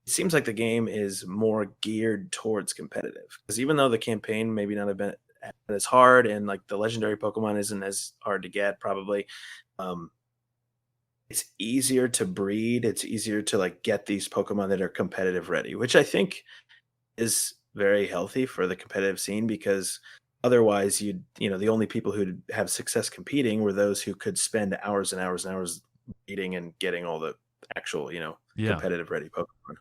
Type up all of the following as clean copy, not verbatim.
it seems like the game is more geared towards competitive. Because even though the campaign maybe not have been as hard and like the legendary Pokemon isn't as hard to get, probably, um, it's easier to breed. It's easier to like get these Pokemon that are competitive ready, which I think is very healthy for the competitive scene because otherwise the only people who'd have success competing were those who could spend hours and hours and hours breeding and getting all the actual, Yeah. competitive ready Pokemon.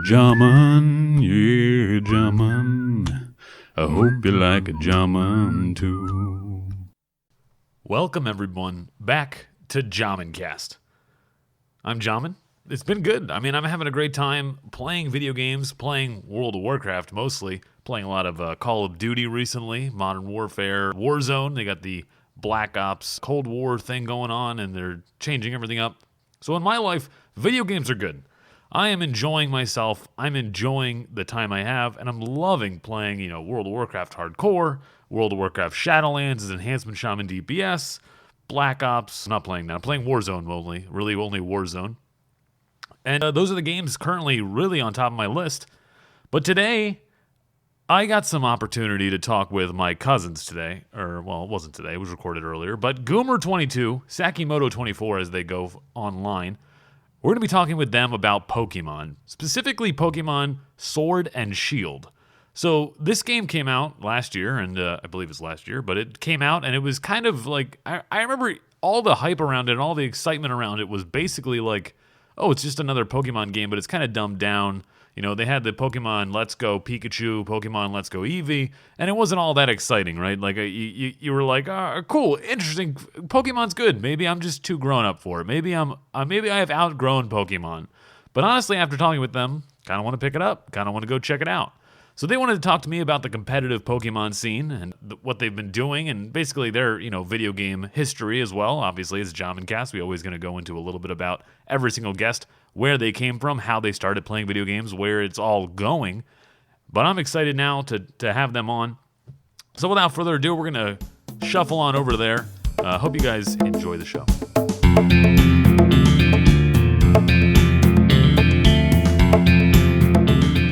Jammon, yeah, Jammon. I hope you like a Jammon too. Welcome, everyone, back to Jammencast. I'm Jammon. It's been good. I mean, I'm having a great time playing video games, playing World of Warcraft mostly, playing a lot of Call of Duty recently, Modern Warfare, Warzone. They got the Black Ops Cold War thing going on, and they're changing everything up. So in my life, video games are good. I am enjoying myself. I'm enjoying the time I have, and I'm loving playing, World of Warcraft Hardcore, World of Warcraft Shadowlands as Enhancement Shaman DPS, Black Ops. I'm not playing that. I'm playing Warzone only, really only Warzone. And those are the games currently really on top of my list. But today, I got some opportunity to talk with my cousins today. Or, well, it wasn't today. It was recorded earlier. But Goomer22, Sakimoto24 as they go online, we're going to be talking with them about Pokemon, specifically Pokemon Sword and Shield. So this game came out last year, and I believe it's last year, but it came out, and it was kind of like, I remember all the hype around it and all the excitement around it was basically like, oh, it's just another Pokemon game, but it's kind of dumbed down. They had the Pokemon Let's Go Pikachu, Pokemon Let's Go Eevee, and it wasn't all that exciting, right? Like, you were like, cool, interesting, Pokemon's good. Maybe I'm just too grown up for it. Maybe I have outgrown Pokemon. But honestly, after talking with them, kind of want to pick it up, kind of want to go check it out. So they wanted to talk to me about the competitive Pokemon scene and what they've been doing, and basically their video game history as well. Obviously, as Jammencast, we always going to go into a little bit about every single guest, where they came from, how they started playing video games, where it's all going. But I'm excited now to have them on. So without further ado, we're going to shuffle on over there. Hope you guys enjoy the show.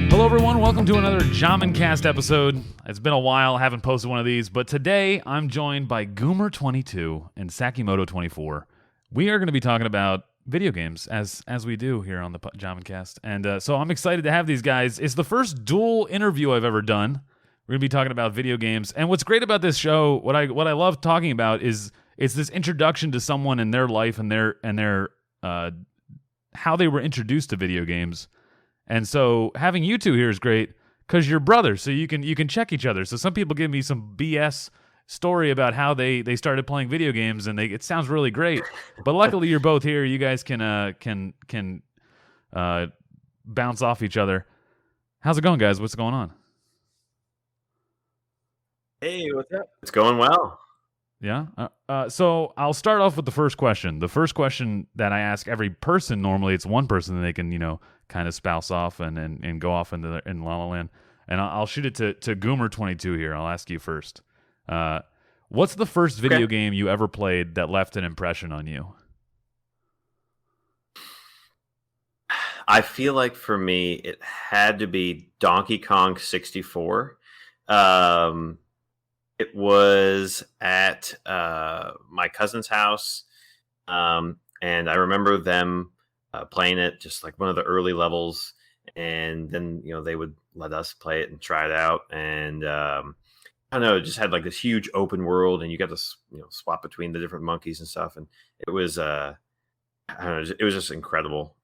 Hello, everyone. Welcome to another Jammencast episode. It's been a while. I haven't posted one of these, but today I'm joined by Goomer22 and Sakimoto24. We are going to be talking about video games, as we do here on the Jammencast. And so I'm excited to have these guys. It's the first dual interview I've ever done. We're going to be talking about video games. And what's great about this show, what I love talking about is it's this introduction to someone in their life and their how they were introduced to video games. And so having you two here is great because you're brothers, so you can check each other. So some people give me some BS story about how they started playing video games, and it sounds really great. But luckily, you're both here. You guys can bounce off each other. How's it going, guys? What's going on? Hey, what's up? It's going well. Yeah. So I'll start off with the first question. The first question that I ask every person, normally it's one person that they can, kind of spouse off and go off in La La Land. And I'll shoot it to Goomer22 here. I'll ask you first. What's the first video game you ever played that left an impression on you? I feel like for me, it had to be Donkey Kong 64. It was at my cousin's house, and I remember them playing it, just like one of the early levels, and then they would let us play it and try it out, and I don't know, it just had like this huge open world, and you got to swap between the different monkeys and stuff, and it was I don't know, it was just incredible.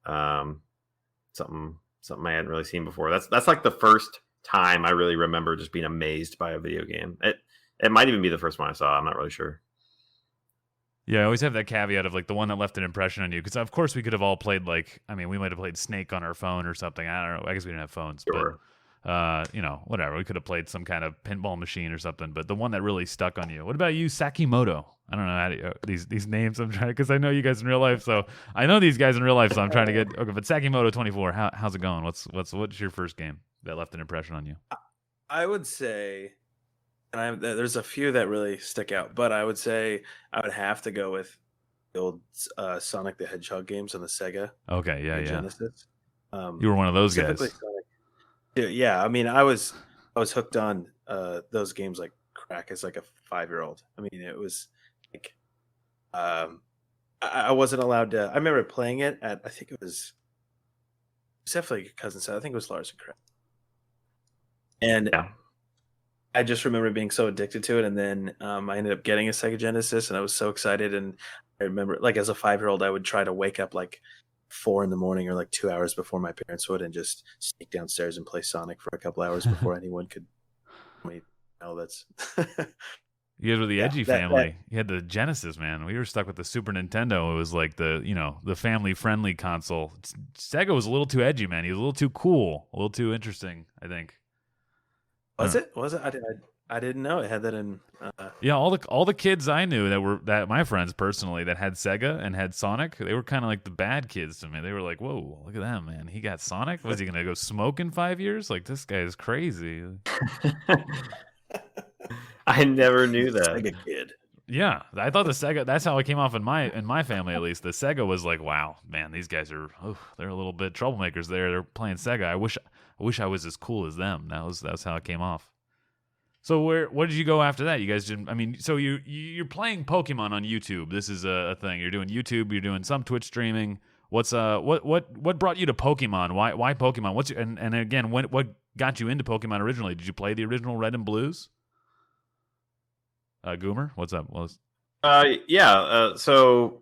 Something I hadn't really seen before. That's like the first time I really remember just being amazed by a video game. It might even be the first one I saw. I'm not really sure. Yeah, I always have that caveat of like the one that left an impression on you, because of course we could have all played we might have played Snake on our phone or something. I don't know. I guess we didn't have phones, Sure. But whatever. We could have played some kind of pinball machine or something. But the one that really stuck on you. What about you, Sakimoto? I don't know how to, these names. I'm trying, because I know you guys in real life, so I know these guys in real life. So I'm trying to get okay. But Sakimoto24, how's it going? What's your first game that left an impression on you? I would say, and there's a few that really stick out, but I would say I would have to go with the old Sonic the Hedgehog games on the Sega. Okay, yeah. Genesis. You were one of those Specifically guys. Sonic. Yeah, I mean, I was hooked on those games like crack as like a 5-year-old. I mean, it was like um, I wasn't allowed to. I remember playing it at, I think it was definitely a cousin said. I think it was Lars and Craig, and Yeah. I just remember being so addicted to it. And then I ended up getting a Sega Genesis, and I was so excited. And I remember, like as a 5-year-old, I would try to wake up like 4 in the morning or like 2 hours before my parents would, and just sneak downstairs and play Sonic for a couple hours before anyone could. I mean, no, that's You guys were the yeah. edgy That family. You had the Genesis, man. We were stuck with the Super Nintendo. It was like the family friendly console. Sega was a little too edgy, man. He was a little too cool, a little too interesting, I think. was it. Was it? I didn't know it had that in. Yeah, all the kids I knew that my friends personally that had Sega and had Sonic, they were kind of like the bad kids to me. They were like, "Whoa, look at that, man! He got Sonic. Was he gonna go smoke in 5 years? Like this guy is crazy." I never knew that. Sega kid. Yeah, I thought the Sega. That's how it came off in my family, at least. The Sega was like, "Wow, man, these guys are they're a little bit troublemakers. They're playing Sega. I wish I was as cool as them." That's how it came off. So what did you go after that? You guys didn't. I mean, so you're playing Pokemon on YouTube. This is a thing. You're doing YouTube. You're doing some Twitch streaming. What brought you to Pokemon? Why Pokemon? And again, what got you into Pokemon originally? Did you play the original Red and Blues? Goomer, what's up? Yeah. So,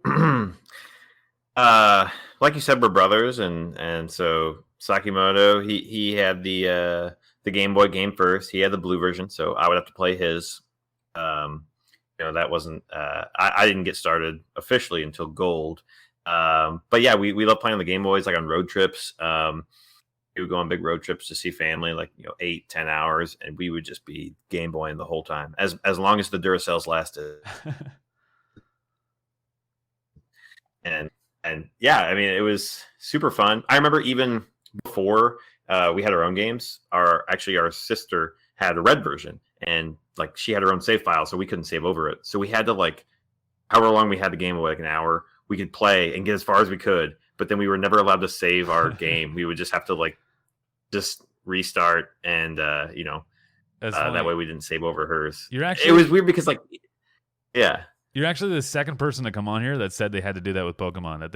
like you said, we're brothers, and so Sakimoto, he had the Game Boy game first. He had the blue version, so I would have to play his. That wasn't. I didn't get started officially until Gold. But yeah, we love playing on the Game Boys, like on road trips. We would go on big road trips to see family, like 8-10 hours, and we would just be Game Boying the whole time, as long as the Duracells lasted. and yeah, I mean, it was super fun. I remember even before we had our own games, our sister had a red version, and like she had her own save file, so we couldn't save over it. So we had to, like, however long we had the game away, like an hour, we could play and get as far as we could, but then we were never allowed to save our game. We would just have to just restart, and that way we didn't save over hers. It was weird because yeah. You're actually the second person to come on here that said they had to do that with Pokemon. That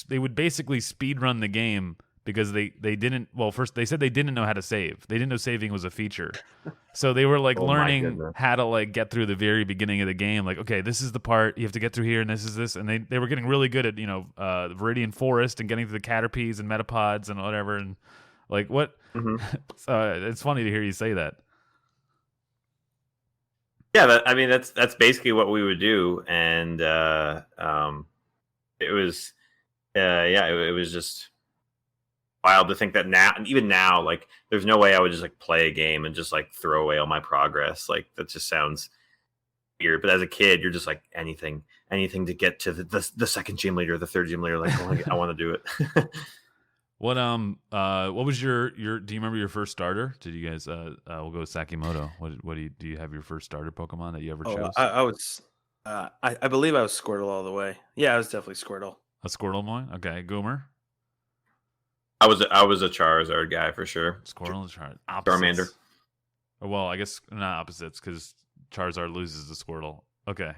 they would basically speed run the game because they didn't. Well, first they said they didn't know how to save. They didn't know saving was a feature, so they were learning how to get through the very beginning of the game. Like, okay, this is the part you have to get through here, and this is this, and they were getting really good at Viridian Forest and getting to the Caterpies and Metapods and whatever, and what. Mm-hmm. It's funny to hear you say that. Yeah, that's basically what we would do, and it was it was just wild to think that now, and even now, there's no way I would just play a game and just throw away all my progress. That just sounds weird. But as a kid, you're just anything to get to the second gym leader, the third gym leader. I want to do it. What was your do you remember your first starter? Did you guys we'll go with Sakimoto. What do you have your first starter Pokemon that you ever chose? I was I believe I was Squirtle all the way. Yeah, I was definitely Squirtle. A Squirtle boy? Okay, Goomer. I was a Charizard guy for sure. Squirtle and Charizard. Charmander. Well, I guess not opposites because Charizard loses to Squirtle. Okay.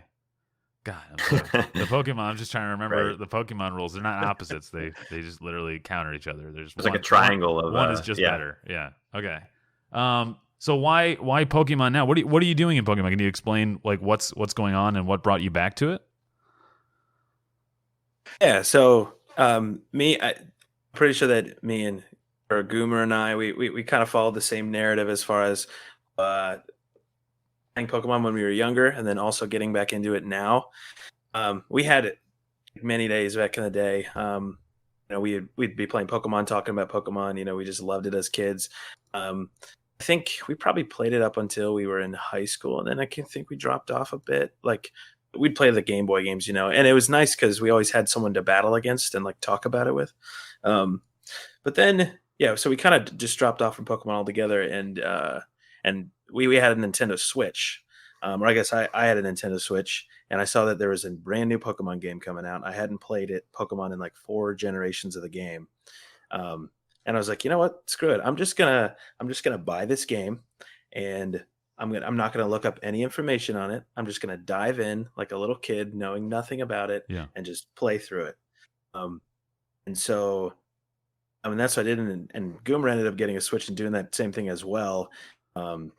God, the Pokemon. I'm just trying to remember the Pokemon rules. They're not opposites. They just literally counter each other. There's like a triangle of one is just better. Yeah. Okay. So why Pokemon now? What are you doing in Pokemon? Can you explain what's going on and what brought you back to it? Yeah. So I'm pretty sure that me and Goomer and I we kind of followed the same narrative as far as playing Pokemon when we were younger, and then also getting back into it now. We had it many days back in the day. We'd be playing Pokemon, talking about Pokemon. We just loved it as kids. I think we probably played it up until we were in high school, and then I think we dropped off a bit. We'd play the Game Boy games, and it was nice because we always had someone to battle against and talk about it with. But then, so we kind of just dropped off from Pokemon altogether, and we had a Nintendo Switch. or I guess I had a Nintendo Switch, and I saw that there was a brand new Pokemon game coming out. I hadn't played Pokemon in like 4 generations of the game, and I was like, you know what, screw it. I'm just gonna buy this game, and I'm not gonna look up any information on it. I'm just gonna dive in like a little kid, knowing nothing about it, Yeah. and just play through it. Um, and so, I mean, that's what I did, and Goomer ended up getting a Switch and doing that same thing as well. Um,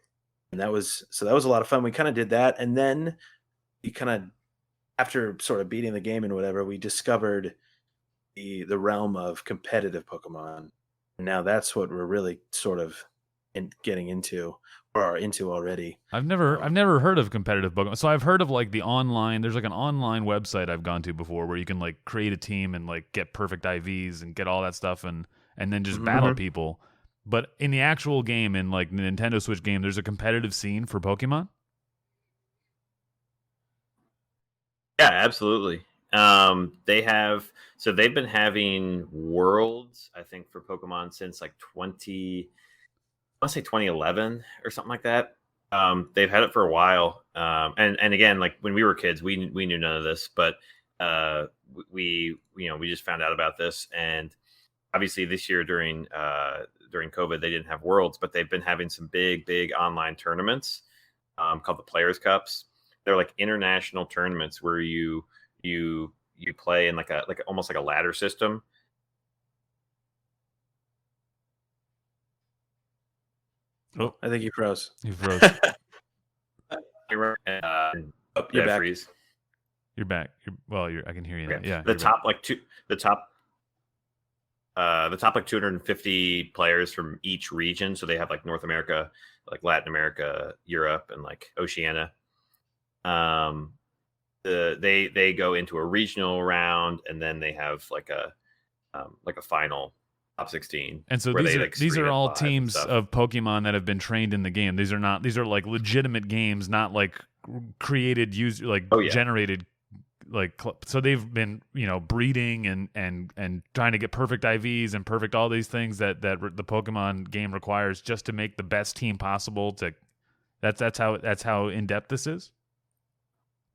and that was a lot of fun. We kind of did that, and then we kind of, after sort of beating the game and whatever, we discovered the realm of competitive Pokemon. And now that's what we're really sort of getting into, or are into already. I've never heard of competitive Pokemon. So I've heard of like the online. There's like an online website I've gone to before where you can like create a team and like get perfect IVs and get all that stuff and then just battle people. But in the actual game, in like the Nintendo Switch game, there's a competitive scene for Pokemon. Yeah, absolutely. They've been having worlds, I think, for Pokemon since like I want to say 2011 or something like that. They've had it for a while. And again, like when we were kids, we knew none of this, but we just found out about this. And obviously this year during COVID, they didn't have Worlds, but they've been having some big online tournaments called the Players Cups. They're like international tournaments where you play in like almost like a ladder system. Oh, I think you froze. You froze. You're back. freeze. You're back. I can hear you now. Okay. Yeah. The top like 250 players from each region. So they have like North America, like Latin America, Europe, and like Oceania. They go into a regional round, and then they have like a final top 16. And so these are all teams of Pokemon that have been trained in the game. These are like legitimate games, not like created generated so they've been breeding and trying to get perfect IVs and perfect all these things that the Pokemon game requires just to make the best team possible. That's how in depth this is.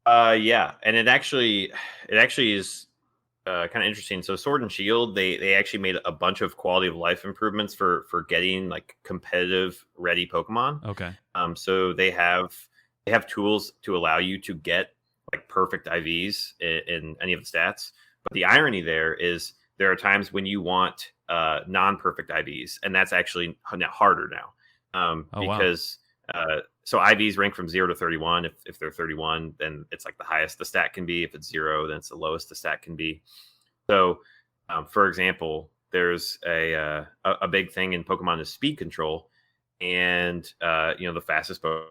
Yeah, and it actually is kind of interesting. So Sword and Shield, they actually made a bunch of quality of life improvements for getting like competitive ready Pokemon. Okay. So they have tools to allow you to get like perfect IVs in any of the stats. But the irony there is there are times when you want non-perfect IVs, and that's actually harder now because so IVs rank from 0 to 31. If they're 31, then it's like the highest the stat can be. If it's 0, then it's the lowest the stat can be. So, for example, there's a big thing in Pokemon is speed control, and the fastest Pokemon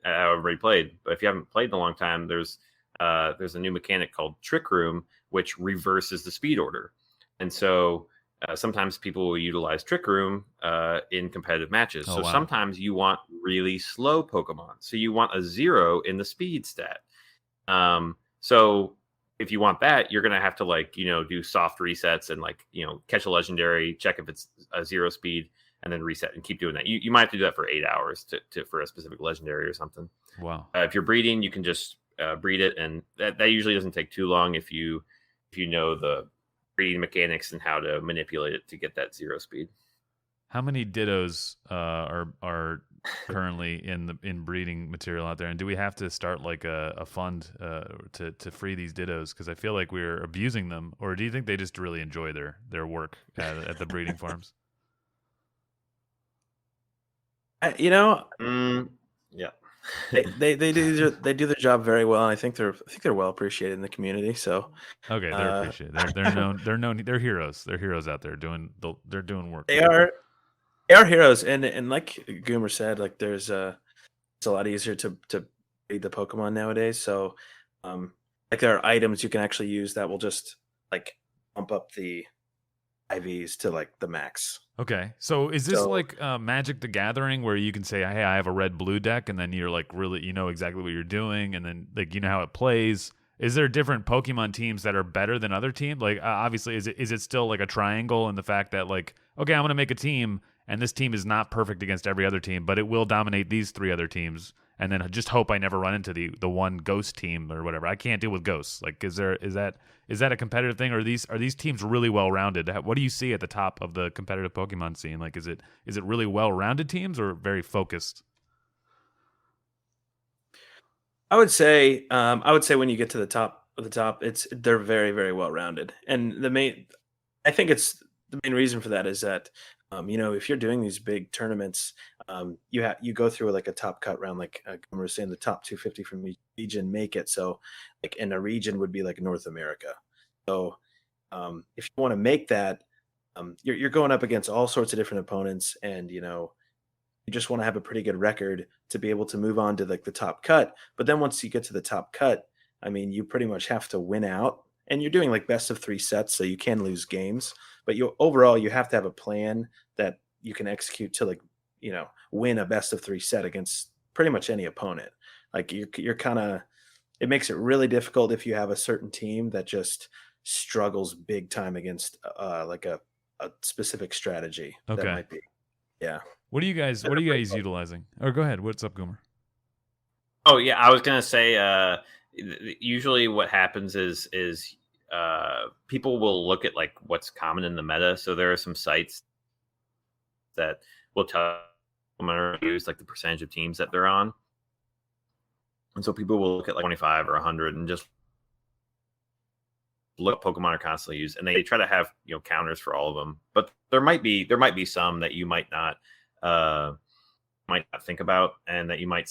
I've already played. But if you haven't played in a long time, there's a new mechanic called Trick Room, which reverses the speed order, and so. Sometimes people will utilize Trick Room in competitive matches. So sometimes you want really slow Pokemon. So you want a 0 in the speed stat. So if you want that, you're going to have to do soft resets and catch a legendary, check if it's a 0 speed, and then reset and keep doing that. You might have to do that for 8 hours for a specific legendary or something. Wow. If you're breeding, you can just breed it. And that usually doesn't take too long if you know the breeding mechanics and how to manipulate it to get that 0 speed. How many Dittos are currently in breeding material out there, and do we have to start like a fund to free these Dittos? Because I feel like we're abusing them, or do you think they just really enjoy their work at the breeding farms? Yeah. they do their job very well, and I think they're well appreciated in the community. So okay, they're appreciated. They're known. They're heroes. They're heroes out there doing work. They are heroes, and like Goomer said, like it's a lot easier to breed the Pokemon nowadays. So like there are items you can actually use that will just like bump up the IVs to like the max. Okay, so is this like Magic the Gathering where you can say, hey, I have a red-blue deck, and then you're like really, exactly what you're doing, and then like how it plays? Is there different Pokemon teams that are better than other teams? Like obviously, is it still like a triangle in the fact that like, okay, I'm going to make a team, and this team is not perfect against every other team, but it will dominate these 3 other teams, and then just hope I never run into the one ghost team or whatever. I can't deal with ghosts. Like, is that a competitive thing, or are these teams really well rounded? What do you see at the top of the competitive Pokemon scene? Like, is it really well rounded teams or very focused? I would say when you get to the top of the top, they're very, very well rounded. And I think it's the main reason for that is that if you're doing these big tournaments, you go through like a top cut round, like we were saying, the top 250 from each region make it. So, like, in a region would be like North America. So, if you want to make that, you're going up against all sorts of different opponents, and you just want to have a pretty good record to be able to move on to like the top cut. But then once you get to the top cut, I mean, you pretty much have to win out, and you're doing like best of 3 sets, so you can lose games. But you have to have a plan that you can execute to, like, win a best of 3 set against pretty much any opponent. Like, you're kind of, it makes it really difficult if you have a certain team that just struggles big time against like a specific strategy. That Okay. might be, yeah. What are you guys utilizing? Or go ahead. What's up, Goomer? Oh yeah, I was gonna say. Usually, what happens is people will look at like what's common in the meta. So there are some sites that will tell them use like the percentage of teams that they're on, and so people will look at like 25 or 100 and just look at Pokemon are constantly used, and they try to have counters for all of them. But there might be some that you might not think about, and that you might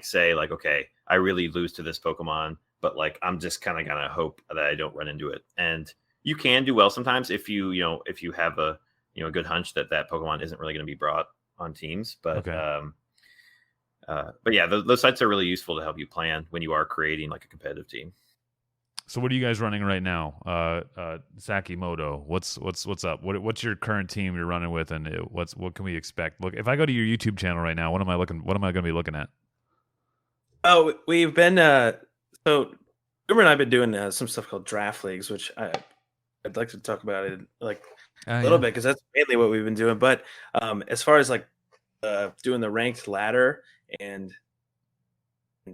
say like, okay, I really lose to this Pokemon, but like I'm just kind of gonna hope that I don't run into it. And you can do well sometimes if you have a good hunch that Pokemon isn't really going to be brought on teams. But Okay. but yeah, those sites are really useful to help you plan when you are creating like a competitive team. So what are you guys running right now? Sakimoto, what's up? What's your current team you're running with, and what can we expect? Look, if I go to your YouTube channel right now, what am I going to be looking at? Oh, we've been so Boomer and I've been doing some stuff called draft leagues, which I'd like to talk about it like a little bit, because that's mainly what we've been doing. But as far as like doing the ranked ladder and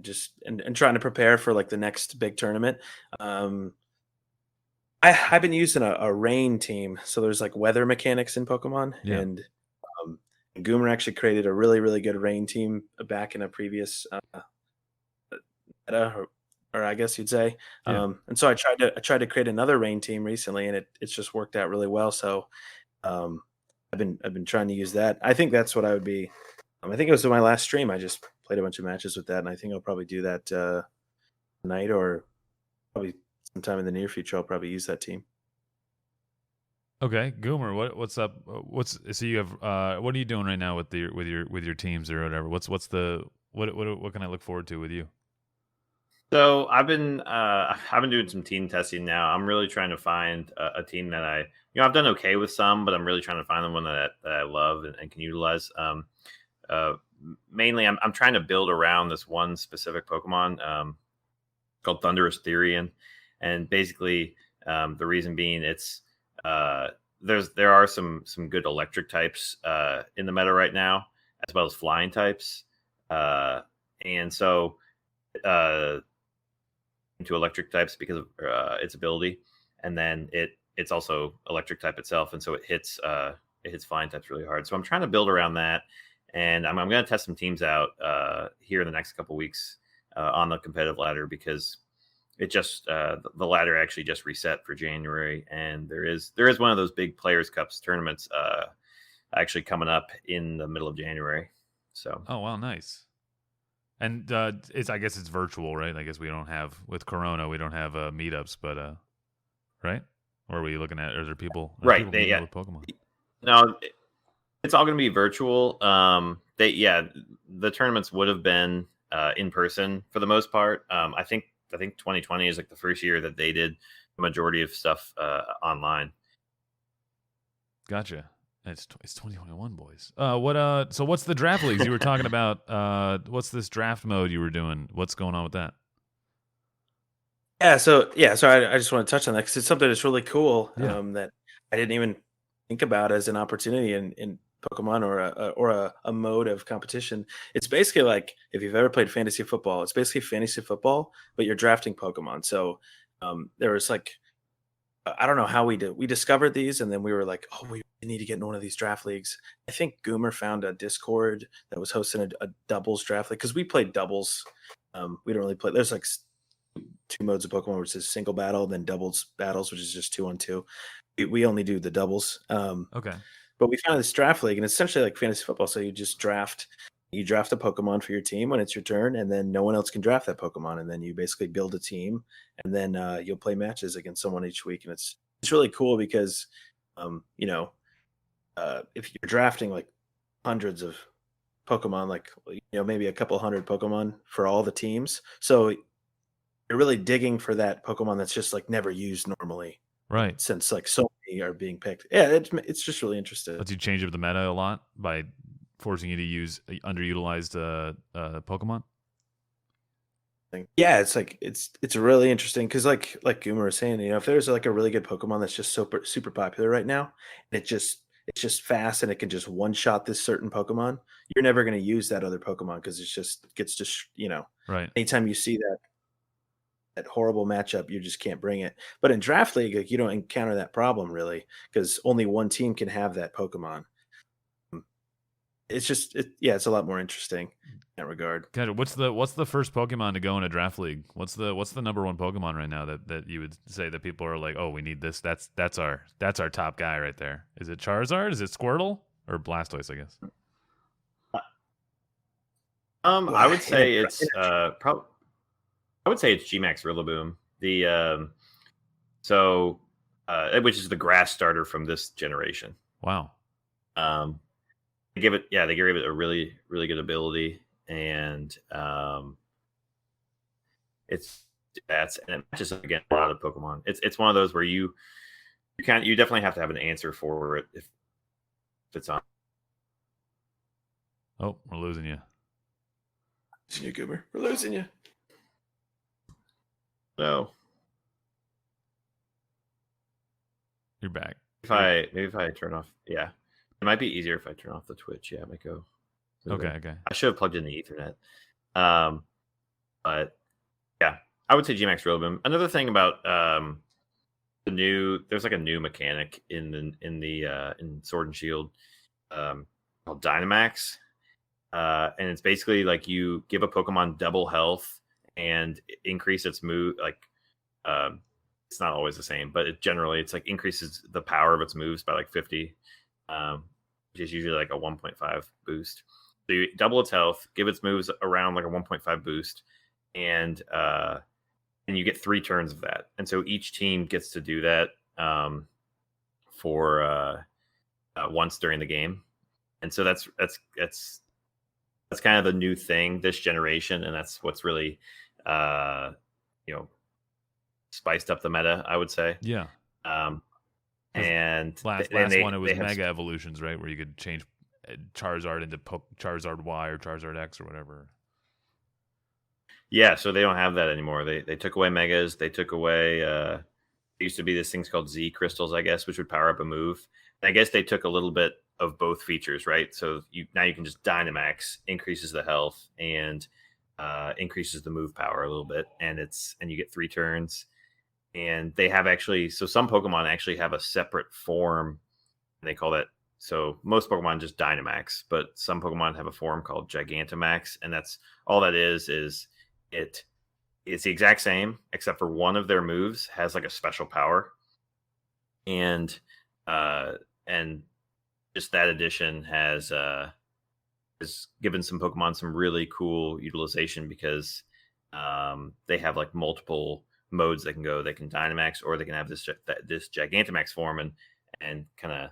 just and trying to prepare for like the next big tournament, I've been using a rain team. So there's like weather mechanics in Pokemon, Yeah. and Goomer actually created a really, really good rain team back in a previous meta, or I guess you'd say. Yeah. And so I tried to create another rain team recently, and it's just worked out really well. So I've been trying to use that. I think that's what I would be. I think it was in my last stream. I just played a bunch of matches with that, and I think I'll probably do that tonight, or probably sometime in the near future. I'll probably use that team. Okay, Goomer, what's up? So you have what are you doing right now with your teams or whatever? What's the what can I look forward to with you? So I've been doing some team testing now. I'm really trying to find a team that I've done okay with some, but I'm really trying to find the one that I love and can utilize. Mainly, I'm trying to build around this one specific Pokemon called Thunderous Therian, and basically the reason being it's there are some good electric types in the meta right now, as well as flying types, and so into electric types because of its ability, and then it's also electric type itself, and so it hits flying types really hard. So I'm trying to build around that, and I'm going to test some teams out here in the next couple weeks on the competitive ladder, because it just the ladder actually just reset for January, and there is one of those big Players Cups tournaments actually coming up in the middle of January. So Oh wow, nice. And I guess it's virtual, right? I guess we don't have, with Corona, we don't have meetups, but right? Or are we looking at? Are there people? Right, People meeting with Pokemon? No, it's all going to be virtual. The tournaments would have been in person for the most part. I think 2020 is like the first year that they did the majority of stuff online. Gotcha. It's 2021, boys. So what's the draft leagues you were talking about? What's this draft mode you were doing? What's going on with that? So I just want to touch on that because it's something that's really cool Yeah. that I didn't even think about as an opportunity. And Pokemon or a mode of competition. It's basically like if you've ever played fantasy football. It's basically fantasy football, but you're drafting Pokemon. So there was like I don't know how we did. We discovered these, and then we were like, "Oh, we need to get in one of these draft leagues." I think Goomer found a Discord that was hosting a doubles draft league because we played doubles. We don't really play. There's like two modes of Pokemon, which is single battle, then doubles battles, which is just 2-on-2. We only do the doubles. Okay. But we found this draft league, and it's essentially like fantasy football. So you draft a Pokemon for your team when it's your turn, and then no one else can draft that Pokemon, and then you basically build a team, and then you'll play matches against someone each week, and it's really cool because, you know, if you're drafting like hundreds of Pokemon, like maybe a couple hundred Pokemon for all the teams, so you're really digging for that Pokemon that's just like never used normally. Right. Since like so many are being picked. Yeah, it's just really interesting. Lets you change up the meta a lot by forcing you to use underutilized Pokemon. Yeah, it's like it's really interesting because like Goomer was saying, if there's like a really good Pokemon that's just super popular right now, and it's just fast and it can just one shot this certain Pokemon, you're never going to use that other Pokemon because it gets just right. Anytime you see that horrible matchup, you just can't bring it. But in Draft League, like, you don't encounter that problem really because only one team can have that Pokemon. It's just it's a lot more interesting in that regard. Gotcha. What's the first Pokemon to go in a draft league? What's the number one Pokemon right now that you would say that people are like, oh, we need this. That's our top guy right there. Is it Charizard? Is it Squirtle or Blastoise? I guess. I would say it's probably. I would say it's Gmax Rillaboom. Which is the grass starter from this generation. Wow. They give it a really, really good ability, and and it matches up against a lot of Pokemon. It's one of those where you definitely have to have an answer for it if it's on. Oh, we're losing you. Losing you, Goober. We're losing you. No. You're back. If I turn off, yeah, it might be easier if I turn off the Twitch. Yeah, it might go. Okay. I should have plugged in the Ethernet. But yeah, I would say Gmax Rillaboom. Another thing about there's like a new mechanic in Sword and Shield called Dynamax, and it's basically like you give a Pokemon double health and increase its move. Like it's not always the same, but it's like increases the power of its moves by like 50, which is usually like a 1.5 boost. So you double its health, give its moves around like a 1.5 boost, and you get 3 turns of that. And so each team gets to do that for once during the game. And so that's kind of the new thing this generation, and that's what's really spiced up the meta, I would say. Yeah. And last one, it was Mega Evolutions, right, where you could change Charizard into Charizard Y or Charizard X or whatever. Yeah, so they don't have that anymore. They took away Megas. They took away. There used to be this things called Z crystals, I guess, which would power up a move. And I guess they took a little bit of both features, right? So now you can just Dynamax, increases the health and increases the move power a little bit, and you get 3 turns. And they have some Pokemon actually have a separate form, and they call that. So most Pokemon just Dynamax, but some Pokemon have a form called Gigantamax, and that's all that is it's the exact same, except for one of their moves has like a special power, and just that addition has given some Pokemon some really cool utilization because they have like multiple modes they can go. They can Dynamax, or they can have this Gigantamax form and kind of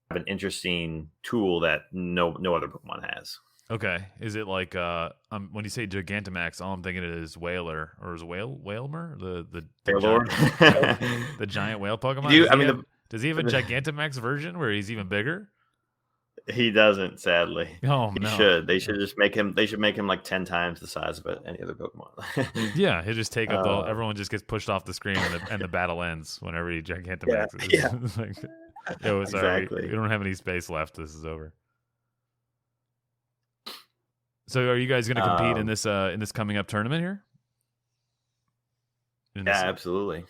have an interesting tool that no other Pokemon has. Okay, is it like when you say Gigantamax, all I'm thinking is Whaler, or is Whalmer the giant, the giant whale Pokemon? Does he have a Gigantamax version where he's even bigger? He doesn't, sadly. Oh, he no. should. They should just make him. They should make him like 10 times the size of any other Pokemon. Yeah, he'll just take up everyone just gets pushed off the screen and the battle ends whenever he Gigantamax. Yeah. Like, sorry, Exactly. we don't have any space left. This is over. So are you guys going to compete in Um, this coming up tournament here? In yeah, this, absolutely.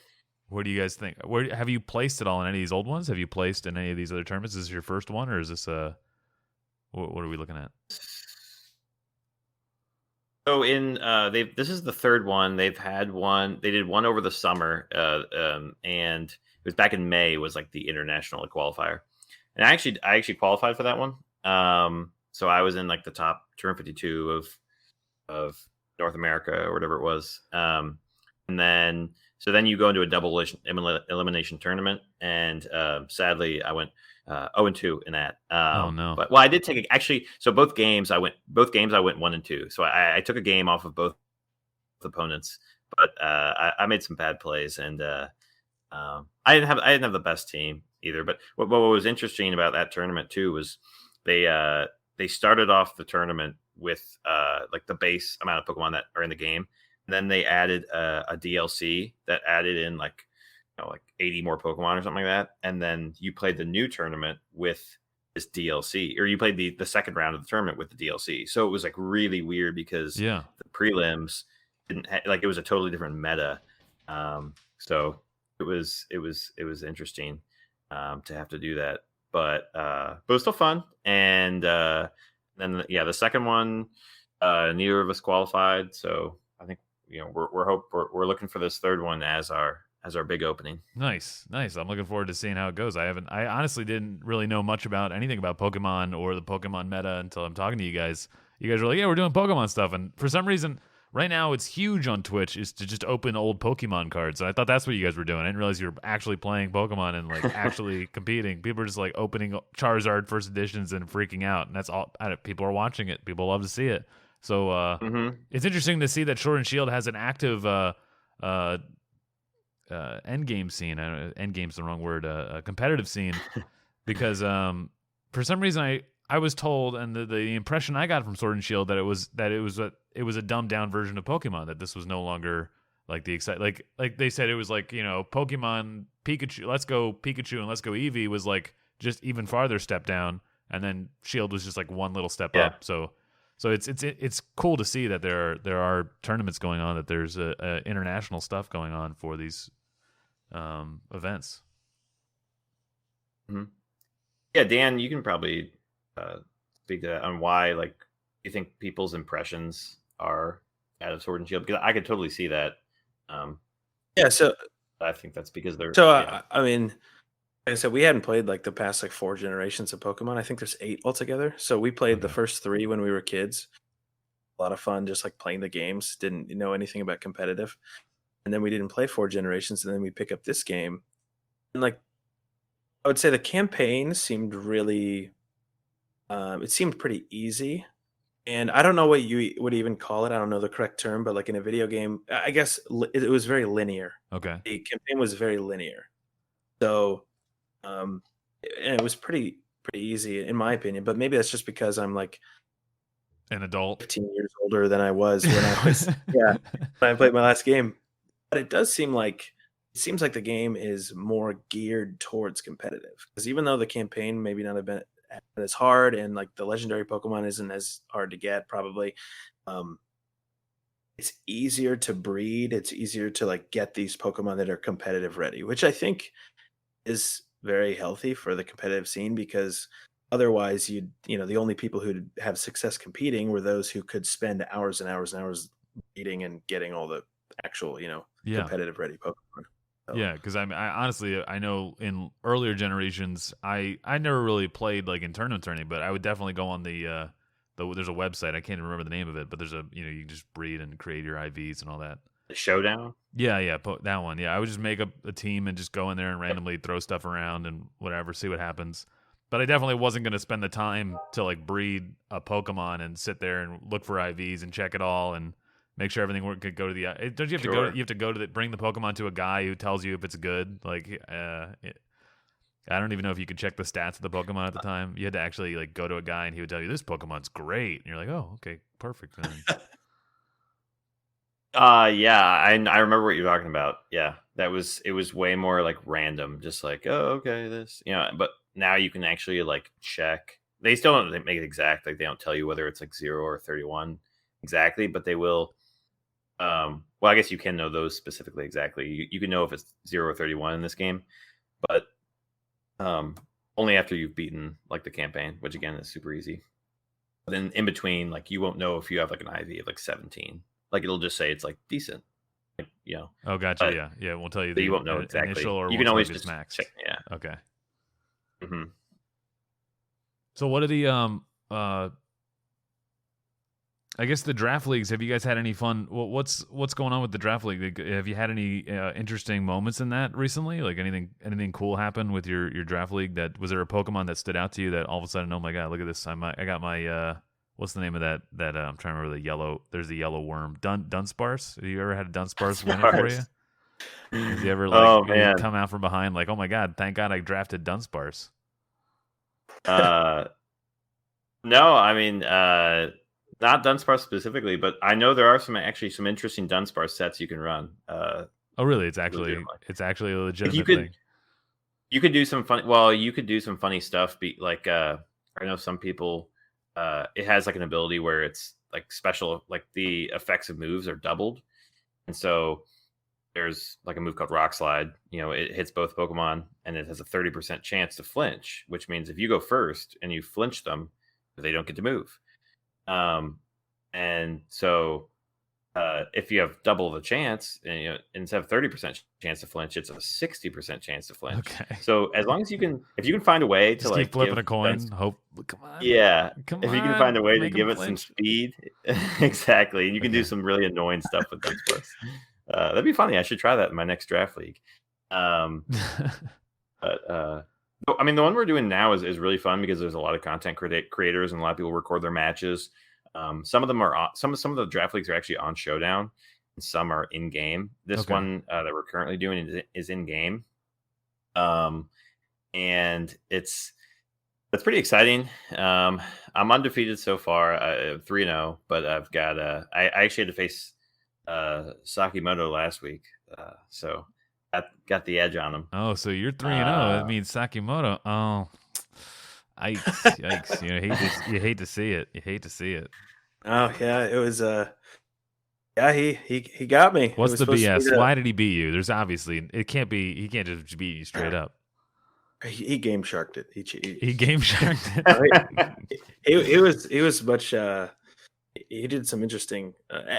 what do you guys think? Where have you placed at all in any of these old ones? Have you placed in any of these other tournaments? Is this your first one, or is this what are we looking at? So this is the third one. They've had one. They did one over the summer, and it was back in May. Was like the international qualifier, and I actually qualified for that one. So I was in like the top 252 of North America or whatever it was. And then you go into a double elimination tournament, and sadly I went 0-2 in that. Oh no. But well, I did take actually. So both games I went 1-2. So I took a game off of both opponents, but I made some bad plays, and I didn't have the best team either. But what was interesting about that tournament too was they started off the tournament with like the base amount of Pokemon that are in the game. And then they added a DLC that added in like 80 more Pokemon or something like that. And then you played the new tournament with this DLC, or you played the second round of the tournament with the DLC. So it was like really weird because Yeah. the prelims didn't like it was a totally different meta. So it was interesting to have to do that, but it was still fun. And then the second one, neither of us qualified, so I think we're looking for this third one as our big opening. Nice. I'm looking forward to seeing how it goes. I honestly didn't really know much about anything about Pokemon or the Pokemon meta until I'm talking to you guys. You guys were like, yeah, we're doing Pokemon stuff. And for some reason, right now it's huge on Twitch is to just open old Pokemon cards. And I thought that's what you guys were doing. I didn't realize you were actually playing Pokemon and like actually competing. People are just like opening Charizard first editions and freaking out. And that's all. People are watching it. People love to see it. So it's interesting to see that Sword and Shield has an active end game scene. End game's the wrong word. A competitive scene, because for some reason I was told, and the impression I got from Sword and Shield that it was a dumbed down version of Pokemon. That this was no longer like the like they said it was like Pokemon Pikachu. Let's go Pikachu and let's go Eevee was like just even farther step down, and then Shield was just like one little step up. So it's cool to see that there are tournaments going on, that there's international stuff going on for these events. Mm-hmm. Yeah, Dan, you can probably speak to that on why you think people's impressions are out of Sword and Shield, because I could totally see that. Yeah, so I think that's because they're I mean, like I said, we hadn't played like the past 4 generations of Pokemon. I think there's 8 altogether. So we played the first 3 when we were kids. A lot of fun, just like playing the games. Didn't know anything about competitive, and then we didn't play 4 generations, and then we pick up this game, and like I would say the campaign seemed really, it seemed pretty easy. And I don't know what you would even call it. I don't know the correct term, but like in a video game, I guess it was very linear. Okay. The campaign was very linear. So, and it was pretty easy in my opinion. But maybe that's just because I'm like an adult, 15 years older than I was when I was when I played my last game. But it seems like the game is more geared towards competitive, because even though the campaign maybe not have been as hard, and like the legendary Pokemon isn't as hard to get probably, it's easier to breed. It's easier to like get these Pokemon that are competitive ready, which I think is very healthy for the competitive scene, because otherwise the only people who have success competing were those who could spend hours and hours and hours breeding and getting all the actual competitive ready Pokemon. So. Yeah, because I honestly I know in earlier generations I never really played like in tournaments or anything, but I would definitely go on the there's a website, I can't remember the name of it, but there's a you can just breed and create your IVs and all that. The Showdown. Yeah, that one. Yeah, I would just make a team and just go in there and randomly throw stuff around and whatever, see what happens. But I definitely wasn't going to spend the time to like breed a Pokemon and sit there and look for IVs and check it all and make sure everything could go to the. Don't you have to go? You have to go to bring the Pokemon to a guy who tells you if it's good. Like, I don't even know if you could check the stats of the Pokemon at the time. You had to actually like go to a guy and he would tell you this Pokemon's great, and you're like, oh, okay, perfect. Yeah, I remember what you're talking about. Yeah, it was way more like random, just like, oh, okay, this, but now you can actually like check they still don't make it exact. Like they don't tell you whether it's like 0 or 31 exactly, but they will. Well, I guess you can know those specifically exactly. You can know if it's 0 or 31 in this game, but only after you've beaten like the campaign, which again is super easy. But then in between, like you won't know if you have like an IV of like 17. Like it'll just say it's like decent. Like, Oh, gotcha. Yeah, it won't tell you the you won't know exactly. initial, or you won't can always tell you if it's just max. check. Yeah. Okay. Mm-hmm. So what are the I guess the draft leagues, have you guys had any fun? What's going on with the draft league? Like, have you had any interesting moments in that recently? Like anything cool happen with your draft league? Was there a Pokemon that stood out to you that all of a sudden, oh my god, look at this! I got my what's the name of that I'm trying to remember the yellow. There's the yellow worm, Dunsparce. Have you ever had a Dunsparce win it for you? Has he ever come out from behind like, oh my god, thank God I drafted Dunsparce? No, I mean not Dunsparce specifically, but I know there are some interesting Dunsparce sets you can run. Oh really? It's actually a legitimate thing. You could do some fun. Well, you could do some funny stuff. I know some people. It has like an ability where it's like special, like the effects of moves are doubled, and so there's like a move called Rock Slide. It hits both Pokemon, and it has a 30% chance to flinch, which means if you go first and you flinch them, they don't get to move. And so if you have double the chance, and instead of 30% chance to flinch, it's a 60% chance to flinch. Okay. So as long as you can find a way to like keep flipping a coin, hope. Come on. Yeah. If you can find a way to give it some speed, exactly. And you can do some really annoying stuff with Dunsparce. That'd be funny. I should try that in my next draft league. But I mean, the one we're doing now is really fun because there's a lot of content creators and a lot of people record their matches. Some of them are on, some of the draft leagues are actually on Showdown, and some are in game. This one that we're currently doing is in game, and it's pretty exciting. I'm undefeated so far, 3-0, but I've got I actually had to face Sakimoto last week, so got the edge on him. Oh, so you're 3-0. That means Sakimoto. Oh, yikes! You hate to see it. You hate to see it. Oh yeah, it was. Yeah, he got me. What's the BS? Why did he beat you? There's obviously it can't be. He can't just beat you straight up. He game sharked it. He game sharked it. He was much. He did some interesting.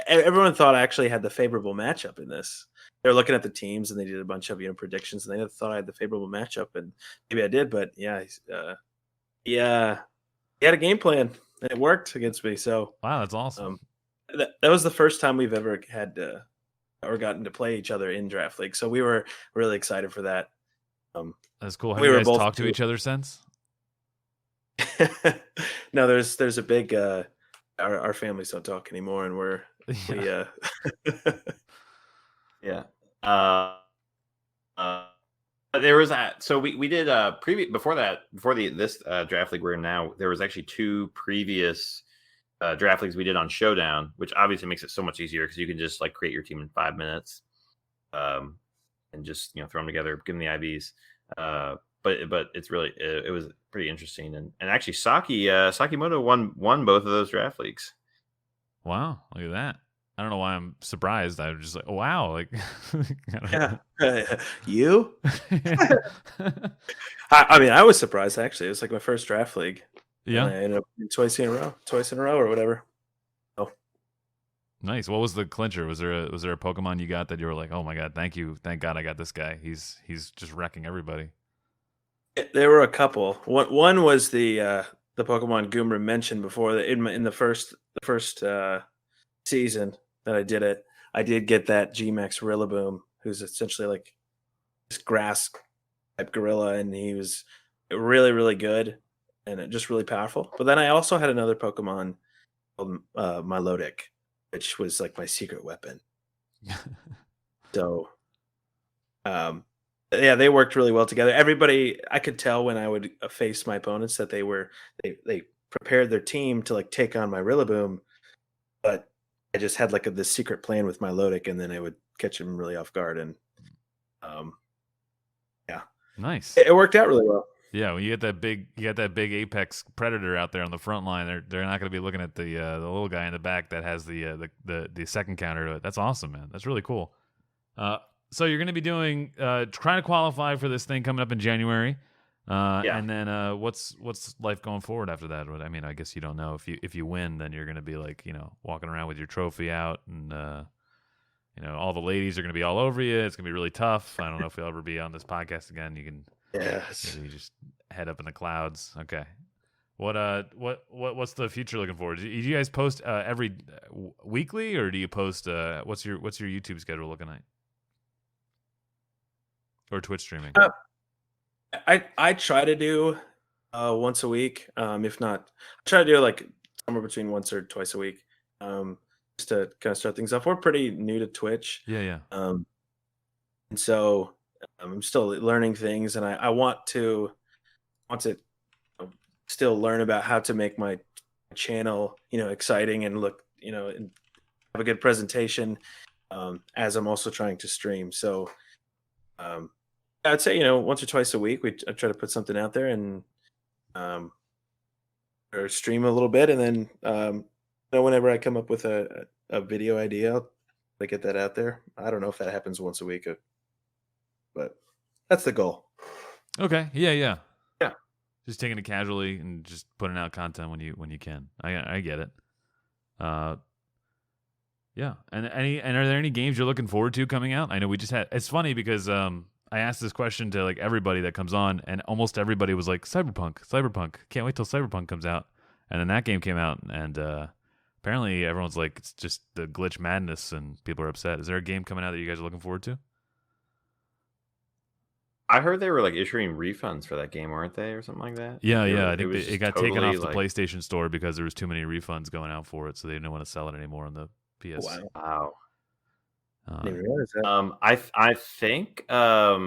Everyone thought I actually had the favorable matchup in this. They were looking at the teams and they did a bunch of predictions, and they thought I had the favorable matchup, and maybe I did, but yeah, he had a game plan and it worked against me. So wow, that's awesome. That was the first time we've ever had or gotten to play each other in draft league, so we were really excited for that. That's cool. Have you guys talked to each other since? No, there's a big. Our families don't talk anymore, and yeah. There was that. So we did before this draft league we're in now. There was actually 2 previous draft leagues we did on Showdown, which obviously makes it so much easier because you can just like create your team in 5 minutes, and just throw them together, give them the IVs. But it's really it was pretty interesting, and actually Sakimoto won both of those draft leagues. Wow, look at that. I don't know why I'm surprised. I'm just like, oh, wow, like you. I mean, I was surprised actually. It was like my first draft league. Yeah, and I ended up twice in a row or whatever. Oh, nice. What was the clincher? Was there a Pokemon you got that you were like, oh my god, thank God I got this guy. He's just wrecking everybody. There were a couple. One was the Pokemon Goomer mentioned before. In the first season that I did it, I did get that G-Max Rillaboom, who's essentially like this grass type gorilla, and he was really, really good and just really powerful. But then I also had another Pokemon called Milotic, which was like my secret weapon. So, yeah, they worked really well together. Everybody, I could tell when I would face my opponents that they prepared their team to like take on my Rillaboom, but I just had like this secret plan with my Milotic, and then I would catch him really off guard, and yeah, nice. It worked out really well. Yeah, when you get that big apex predator out there on the front line, they're not going to be looking at the little guy in the back that has the second counter to it. That's awesome, man. That's really cool. So you're going to be doing trying to qualify for this thing coming up in January. And then what's life going forward after that? I mean, I guess you don't know. If you win, then you're going to be like, walking around with your trophy out, and all the ladies are going to be all over you. It's going to be really tough. I don't know if you'll ever be on this podcast again. You can you just head up in the clouds. Okay. What's the future looking forward? Do you guys post every weekly, or do you post what's your YouTube schedule looking like? Or Twitch streaming? I try to do once a week. If not, I try to do like somewhere between once or twice a week. Just to kind of start things off. We're pretty new to Twitch. Yeah. And so I'm still learning things, and I want to still learn about how to make my channel, exciting and look, and have a good presentation, as I'm also trying to stream. So I'd say, once or twice a week, I try to put something out there and or stream a little bit, and then whenever I come up with a video idea, I'll get that out there. I don't know if that happens once a week, but that's the goal. Okay. Yeah. Just taking it casually and just putting out content when you can. I get it. Yeah. And are there any games you're looking forward to coming out? I know we just had. It's funny because I asked this question to like everybody that comes on, and almost everybody was like, Cyberpunk. Can't wait till Cyberpunk comes out. And then that game came out, and apparently everyone's like, it's just the glitch madness, and people are upset. Is there a game coming out that you guys are looking forward to? I heard they were like issuing refunds for that game, weren't they, or something like that? Yeah. I think it got taken totally, off the PlayStation Store because there was too many refunds going out for it, so they didn't want to sell it anymore on the PS. Wow. Didn't realize that. I think I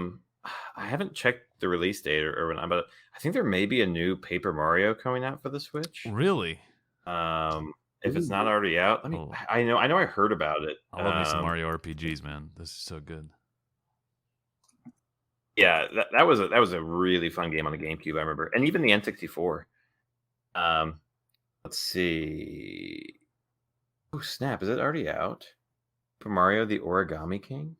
haven't checked the release date or when, but I think there may be a new Paper Mario coming out for the Switch. Really? If it's not already out, I know I heard about it. I love me some Mario RPGs, man. This is so good. Yeah, that was a really fun game on the GameCube, I remember, and even the N64. Let's see. Oh snap! Is it already out? For Mario the Origami King,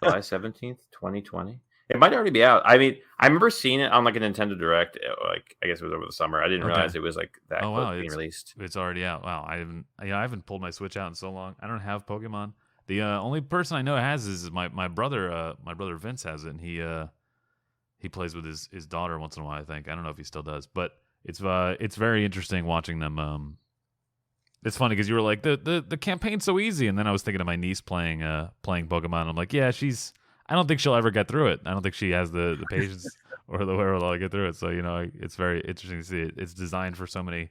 July 17th, 2020. It might already be out. I mean, I remember seeing it on like a Nintendo Direct. Like I guess it was over the summer. I didn't realize it was like that close to being released. It's already out. Wow, I haven't pulled my Switch out in so long. I don't have Pokemon. The only person I know has is my brother. My brother Vince has it, and he plays with his daughter once in a while. I think I don't know if he still does, but it's very interesting watching them. It's funny because you were like the campaign's so easy, and then I was thinking of my niece playing Pokemon. I'm like, yeah, I don't think she'll ever get through it. I don't think she has the patience or the wherewithal to get through it. So it's very interesting to see it. It's designed for so many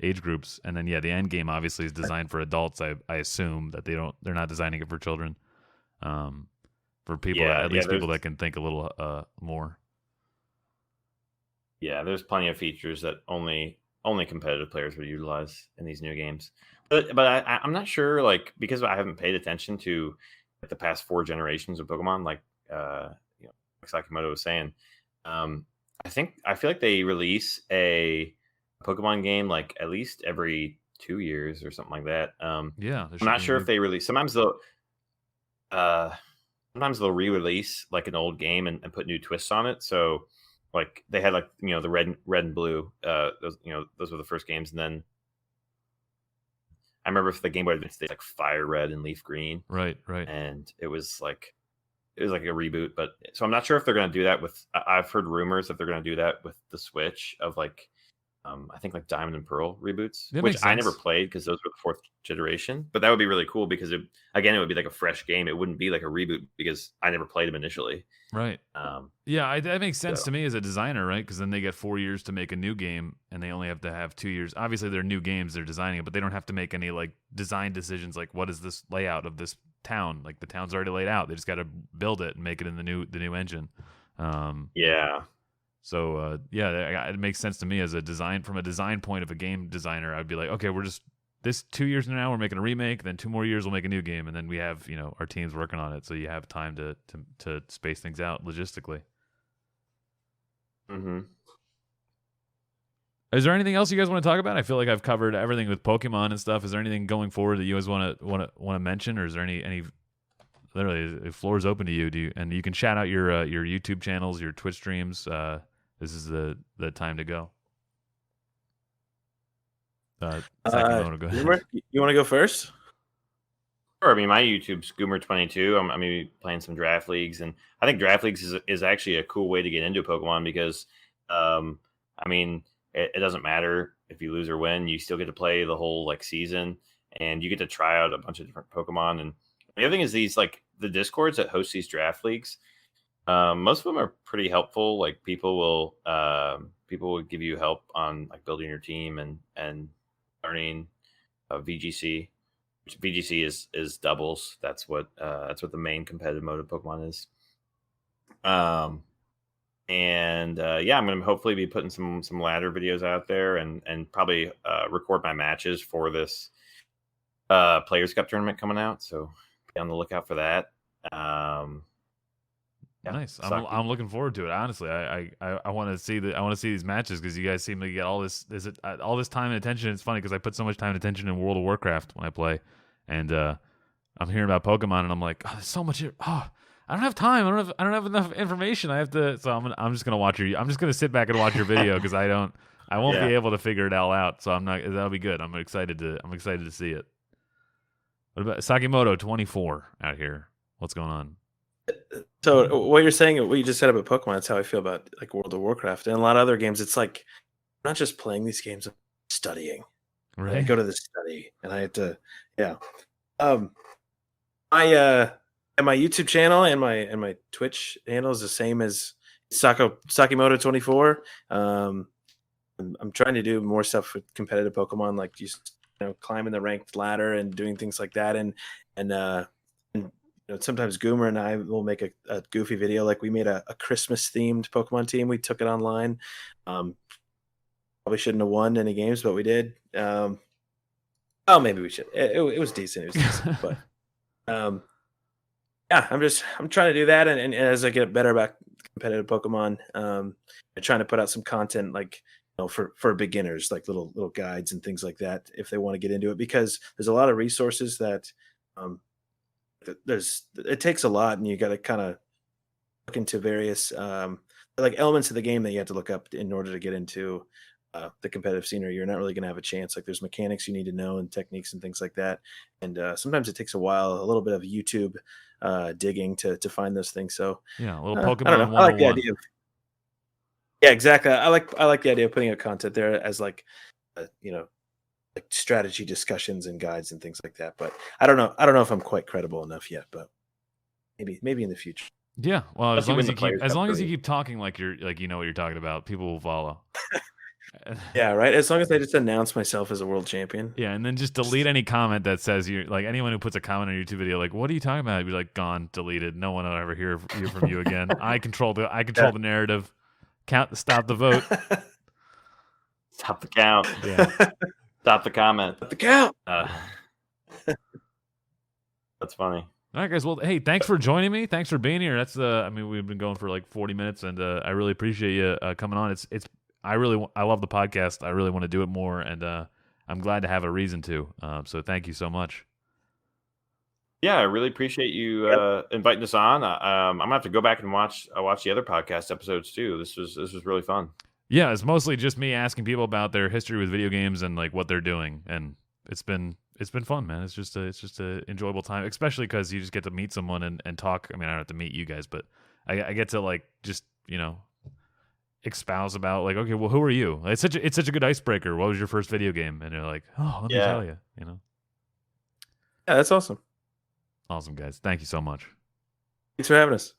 age groups, and then the end game obviously is designed for adults. I assume that they're not designing it for children, for people at least people that can think a little more. Yeah, there's plenty of features that only competitive players would utilize in these new games. But I'm not sure, like, because I haven't paid attention to the past 4 generations of Pokemon, like Sakimoto was saying. I feel like they release a Pokemon game like at least every 2 years or something like that. I'm not sure if they release. Sometimes they'll re-release like an old game and put new twists on it. So like they had like the red and blue. Those were the first games, and then I remember for the Game Boy Advance, they like Fire Red and Leaf Green. Right. And it was like a reboot, but so I'm not sure if they're going to do that with. I've heard rumors that they're going to do that with the Switch of like. I think like Diamond and Pearl reboots, which I never played because those were the 4th generation. But that would be really cool because it would be like a fresh game. It wouldn't be like a reboot because I never played them initially. Right. That makes sense to me as a designer, right? Because then they get 4 years to make a new game, and they only have to have 2 years. Obviously, they're new games; they're designing it, but they don't have to make any like design decisions. Like, what is this layout of this town? Like, the town's already laid out. They just got to build it and make it in the new engine. So it makes sense to me as from a design point of a game designer. I'd be like, okay, we're just this 2 years from now we're making a remake, then 2 more years we'll make a new game, and then we have our teams working on it, so you have time to space things out logistically. Mm-hmm. Is there anything else you guys want to talk about? I feel like I've covered everything with Pokemon and stuff. Is there anything going forward that you guys want to mention, or is there any? Literally, the floor is open to you. And you can shout out your YouTube channels, your Twitch streams. This is the time to go. Sakimoto, go ahead. You want to go first? Sure. I mean, my YouTube's Goomer22. I'm gonna be playing some draft leagues, and I think draft leagues is actually a cool way to get into Pokemon because, I mean, it doesn't matter if you lose or win. You still get to play the whole like season, and you get to try out a bunch of different Pokemon. And the other thing is these like the Discords that host these draft leagues. Most of them are pretty helpful. Like people will give you help on like building your team and learning VGC. VGC is doubles. That's what the main competitive mode of Pokemon is. Yeah, I'm gonna hopefully be putting some ladder videos out there and probably record my matches for this Players Cup tournament coming out. So be on the lookout for that. Yeah, nice. I'm looking forward to it. Honestly, I want to see these matches because you guys seem to get all this all this time and attention. It's funny because I put so much time and attention in World of Warcraft when I play, and I'm hearing about Pokemon and I'm like, oh, there's so much. I don't have time. I don't have enough information. I have to. So I'm just gonna sit back and watch your video because I won't be able to figure it all out. So that'll be good. I'm excited to see it. What about Sakimoto24 out here? What's going on? So what you're saying, what you just said about Pokemon, that's how I feel about like World of Warcraft and a lot of other games. It's like I'm not just playing these games, I'm studying. Right. I go to the study and I have to, my YouTube channel and my Twitch handle is the same as Sakimoto24. I'm trying to do more stuff with competitive Pokemon, like just climbing the ranked ladder and doing things like that, and sometimes Goomer and I will make a goofy video. Like we made a Christmas themed Pokemon team. We took it online. Probably shouldn't have won any games, but we did. Maybe we should. It was decent. But I'm trying to do that. And as I get better about competitive Pokemon, I'm trying to put out some content like, for beginners, like little guides and things like that, if they want to get into it, because there's a lot of resources that, it takes a lot, and you got to kind of look into various like elements of the game that you have to look up in order to get into the competitive scene, or you're not really going to have a chance. Like there's mechanics you need to know and techniques and things like that, and sometimes it takes a little bit of YouTube digging to find those things. So yeah, a little Pokemon. I don't know. I like the idea of, yeah, exactly. I like the idea of putting a content there as like like strategy discussions and guides and things like that. But I don't know if I'm quite credible enough yet, but maybe in the future. Yeah. Well, as long as you keep talking like you know what you're talking about, people will follow. Yeah, right. As long as I just announce myself as a world champion. Yeah, and then just delete any comment that says you're like anyone who puts a comment on a YouTube video like, "What are you talking about?" You'd be like, "Gone, deleted. No one will ever hear from you again." I control the narrative. Stop the vote. Stop the count. Yeah. Stop the comment. Stop the count. That's funny. All right, guys. Well, hey, thanks for joining me. Thanks for being here. That's we've been going for like 40 minutes, and I really appreciate you coming on. I love the podcast. I really want to do it more, and I'm glad to have a reason to. So thank you so much. Yeah, I really appreciate you inviting us on. I'm gonna have to go back and watch the other podcast episodes too. This was really fun. Yeah, it's mostly just me asking people about their history with video games and like what they're doing, and it's been fun, man. It's just a enjoyable time, especially because you just get to meet someone and talk. I mean, I don't have to meet you guys, but I get to like just espouse about like, okay, well, who are you? It's such a good icebreaker. What was your first video game? And you're like, oh, let me tell you. Yeah, that's awesome. Awesome, guys. Thank you so much. Thanks for having us.